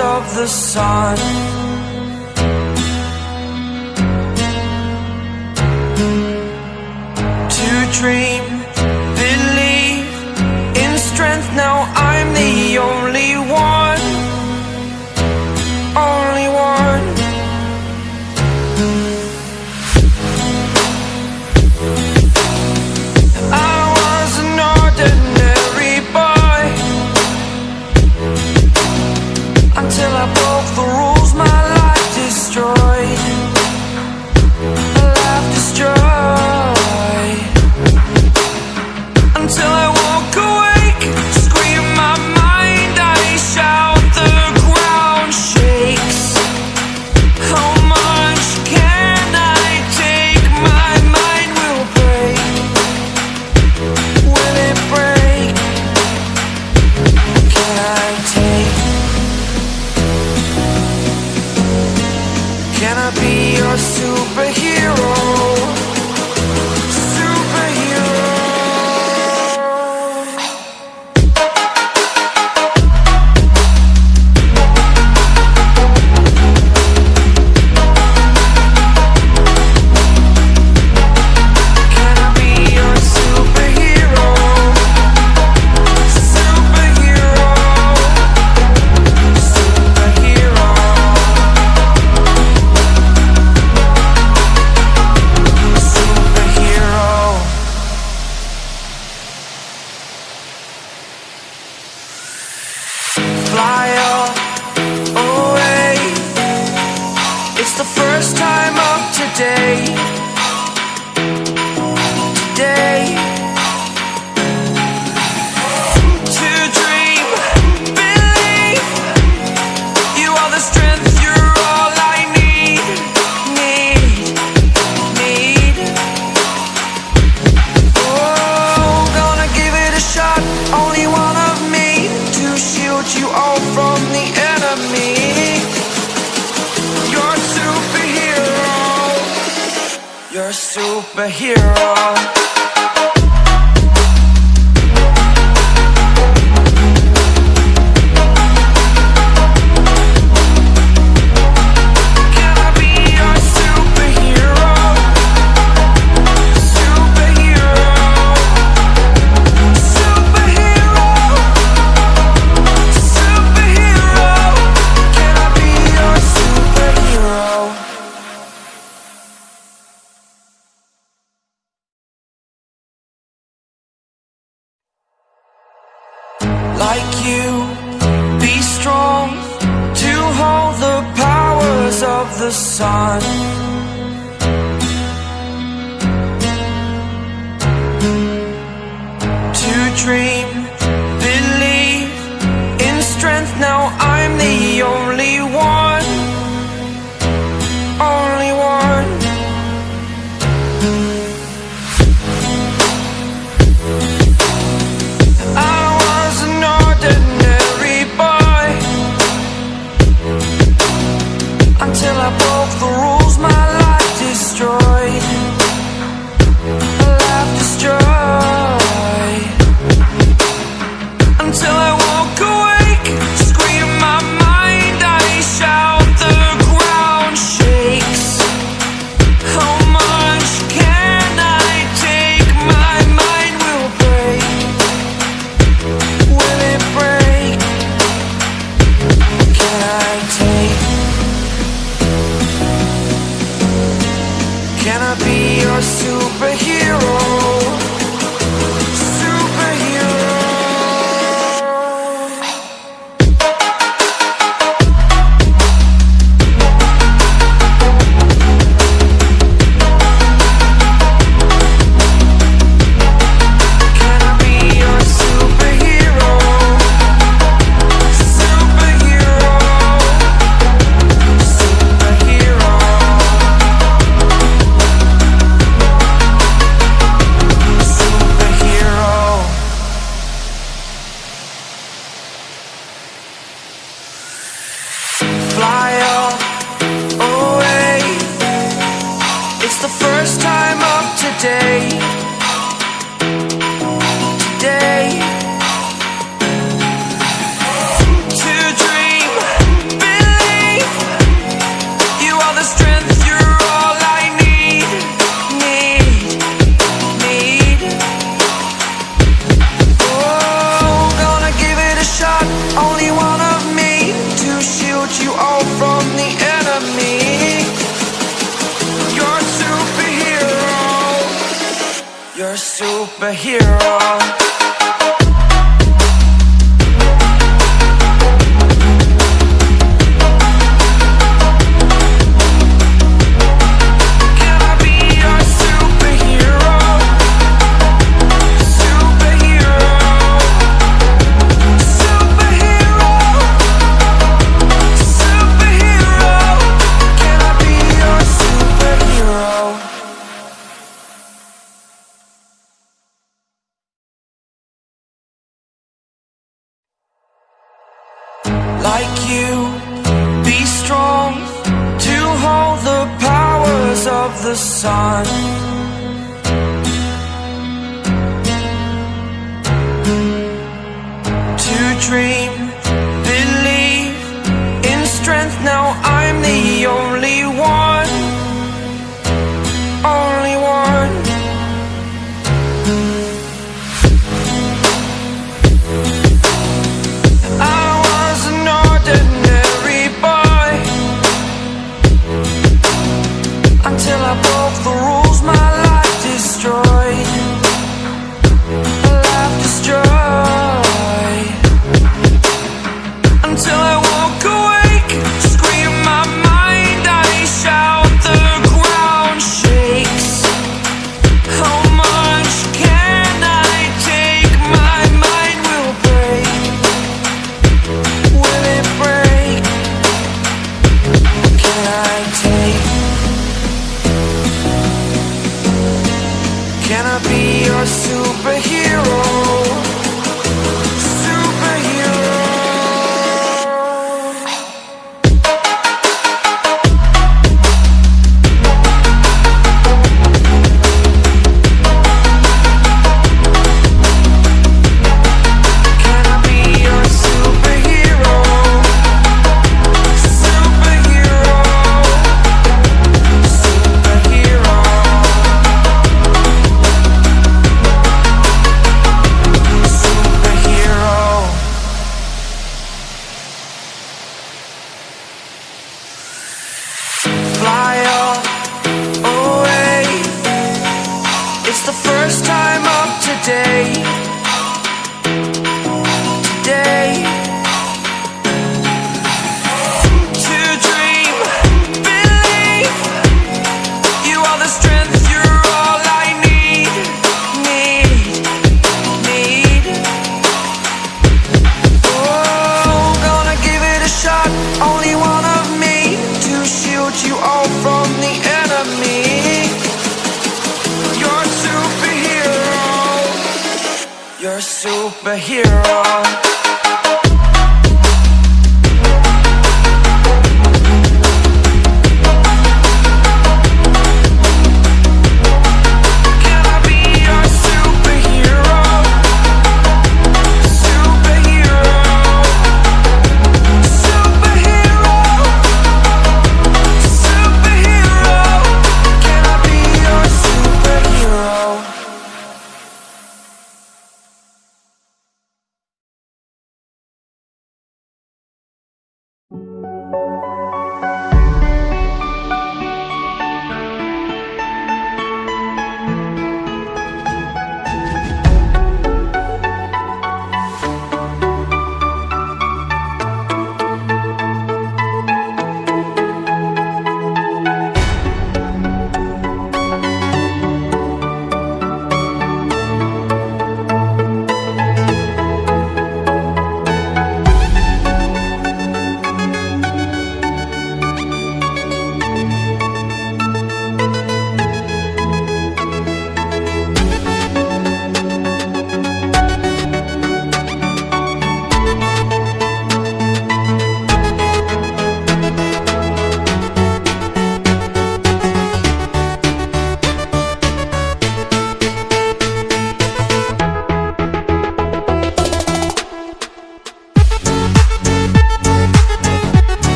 of the sun. To dream, believe in strength. Now I'm the only one, only one. I was an ordinary boy until I broke the rules. My life destroyed, a life destroyed. Until I woke awake, scream my mind, I shout, the ground shakes. How much can I take? My mind will break. Will it break? Can I take? Can I be your superhero? Fly away. It's the first time of today. Today. To dream, believe. You are the strength, you're all I need. Oh, gonna give it a shot. Only one of me to shield you all from the enemy. You're a superhero. You're a superhero. Can I be your superhero? Superhero. Superhero. Superhero. Can I be your superhero? Like you, be strong to hold the powers of the sun. To dream, believe in strength. Now I'm the only one, only one. I was an ordinary boy until I broke the rules. My life destroyed, a life destroyed. Until I woke awake, scream my mind, I shout, the ground shakes. How much can I take? My mind will break. Will it break? Can I take? Can I be your superhero? Superhero. Can I be your superhero? Superhero. Superhero. Superhero. Fly away. It's the first time of today. Today. To dream, superhero. Like you, be strong to hold the powers of the sun. To dream, believe in strength. Now I'm the only one, only one. Until I broke the rules, my life destroyed. Life destroyed. Until I woke awake, scream my mind, I shout, the ground shakes. How much can I take? My mind will break. Will it break? Can I take? Can I be your superhero? Superhero. Can I be your superhero? Superhero. Superhero. Fly away. It's the first time of today. Today. To dream, believe. You are the strength, you're all I need. Need. Oh, gonna give it a shot. Only one of me to shield you all from the enemy. You're a superhero. You're a superhero.